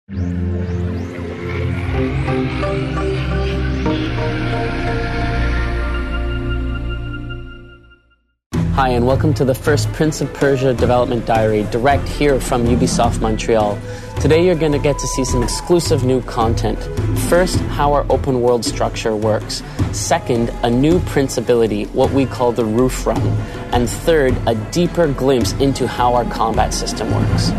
Hi, and welcome to the first Prince of Persia development diary, direct here from Ubisoft Montreal. Today you're going to get to see some exclusive new content. First, how our open world structure works. Second, a new Prince ability, what we call the roof run. And third, a deeper glimpse into how our combat system works.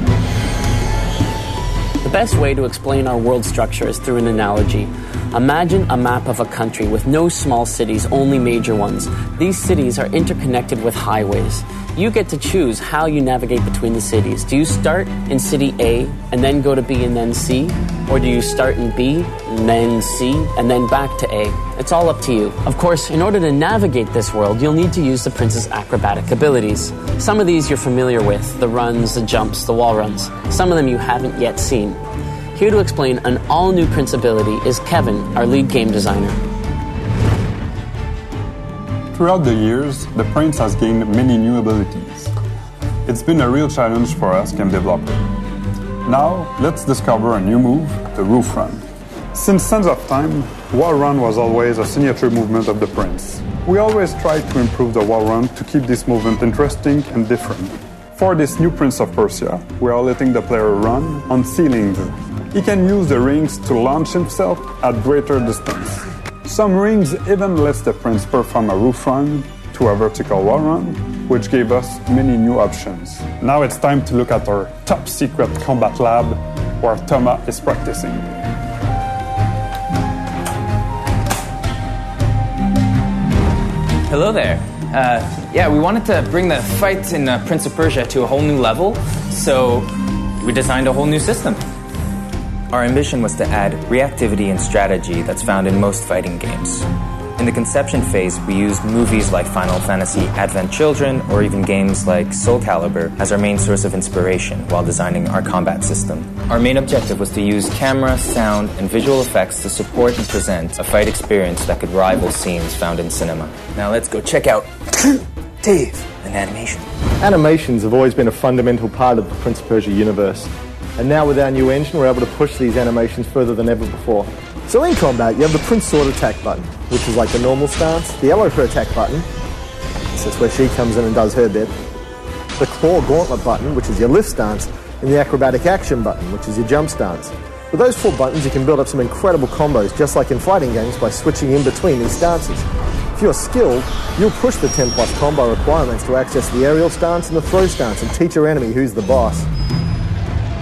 The best way to explain our world structure is through an analogy. Imagine a map of a country with no small cities, only major ones. These cities are interconnected with highways. You get to choose how you navigate between the cities. Do you start in city A and then go to B and then C? Or do you start in B and then C and then back to A? It's all up to you. Of course, in order to navigate this world, you'll need to use the Prince's acrobatic abilities. Some of these you're familiar with, the runs, the jumps, the wall runs. Some of them you haven't yet seen. Here to explain an all-new Prince ability is Kevin, our lead game designer. Throughout the years, the Prince has gained many new abilities. It's been a real challenge for us game developers. Now, let's discover a new move, the roof run. Since Sands of Time, wall run was always a signature movement of the Prince. We always tried to improve the wall run to keep this movement interesting and different. For this new Prince of Persia, we are letting the player run on ceilings. He can use the rings to launch himself at greater distance. Some rings even let the Prince perform a roof run to a vertical wall run, which gave us many new options. Now it's time to look at our top secret combat lab where Thomas is practicing. Hello there. We wanted to bring the fight in Prince of Persia to a whole new level, so we designed a whole new system. Our ambition was to add reactivity and strategy that's found in most fighting games. In the conception phase, we used movies like Final Fantasy Advent Children or even games like Soul Calibur as our main source of inspiration while designing our combat system. Our main objective was to use camera, sound, and visual effects to support and present a fight experience that could rival scenes found in cinema. Now let's go check out Dave, an animation. Animations have always been a fundamental part of the Prince of Persia universe. And now with our new engine, we're able to push these animations further than ever before. So in combat, you have the Prince Sword attack button, which is like the normal stance, the yellow her attack button, so that's where she comes in and does her bit, the claw gauntlet button, which is your lift stance, and the acrobatic action button, which is your jump stance. With those 4 buttons, you can build up some incredible combos, just like in fighting games, by switching in between these stances. If you're skilled, you'll push the 10+ combo requirements to access the aerial stance and the throw stance and teach your enemy who's the boss.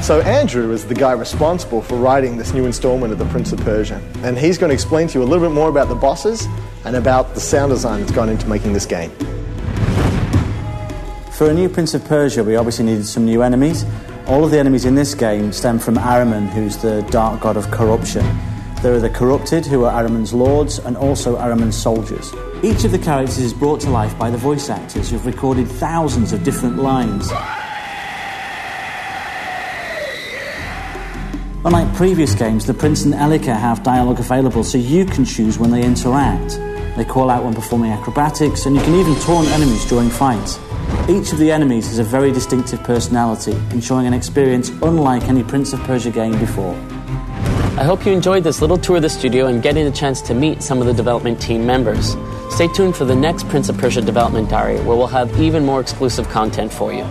So Andrew is the guy responsible for writing this new installment of the Prince of Persia, and he's going to explain to you a little bit more about the bosses and about the sound design that's gone into making this game. For a new Prince of Persia, we obviously needed some new enemies. All of the enemies in this game stem from Ahriman, who's the dark god of corruption. There are the corrupted, who are Ahriman's lords, and also Ahriman's soldiers. Each of the characters is brought to life by the voice actors who've recorded thousands of different lines. Unlike previous games, the Prince and Elika have dialogue available, so you can choose when they interact. They call out when performing acrobatics, and you can even taunt enemies during fights. Each of the enemies has a very distinctive personality, ensuring an experience unlike any Prince of Persia game before. I hope you enjoyed this little tour of the studio and getting a chance to meet some of the development team members. Stay tuned for the next Prince of Persia development diary, where we'll have even more exclusive content for you.